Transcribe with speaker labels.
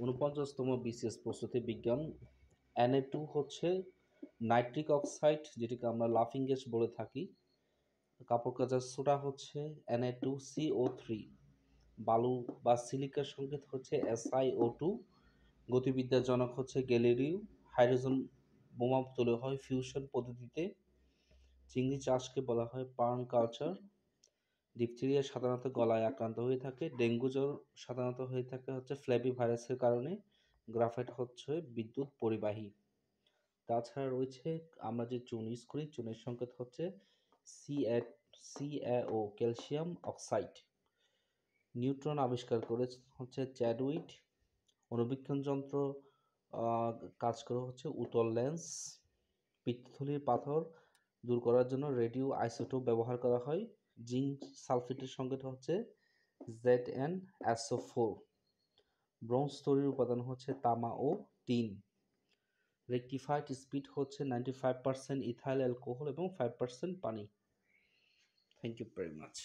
Speaker 1: 49তম BCS প্রস্তুতি বিজ্ঞান। Na2 হচ্ছে নাইট্রিক অক্সাইড, যেটিকে আমরা লাফিং গ্যাস বলে থাকি। কাপড় কাচার সোডা হচ্ছে Na2CO3। বালু বা সিলিকার সংকেত হচ্ছে SiO2। গতিবিদ্যার জনক হচ্ছে গ্যালিলিও। হাইড্রোজেন বোমা তৈরি হয় ফিউশন পদ্ধতিতে। চিংড়ি চাষকে বলা হয় পার্ন কালচার। ডিপথেরিয়া সাধারণত গলায় আক্রান্ত হয়ে থাকে। ডেঙ্গু জ্বর সাধারণত হয়ে থাকে হচ্ছে ফ্ল্যাপি ভাইরাসের কারণে। গ্রাফাইট হচ্ছে বিদ্যুৎ পরিবাহী। তাছাড়া রয়েছে আমরা যে চুন ইউজ করি, চুনের সংকেত হচ্ছে CaO, ক্যালসিয়াম অক্সাইড। নিউট্রন আবিষ্কার করে হচ্ছে চ্যাডউইট। অণুবীক্ষণ যন্ত্র কাজ করে হচ্ছে উত্তল লেন্স। পিত্তথলির পাথর দূর করার জন্য রেডিও আইসোটোপ ব্যবহার করা হয়। জিঙ্ক সালফেটের সংকেত হচ্ছে ZnSO4। ব্রোঞ্জ তৈরির উপাদান হচ্ছে তামা ও টিন। রেকটিফাইড স্পিড হচ্ছে 95% ইথাইল অ্যালকোহল এবং 5% পানি। Thank you very much.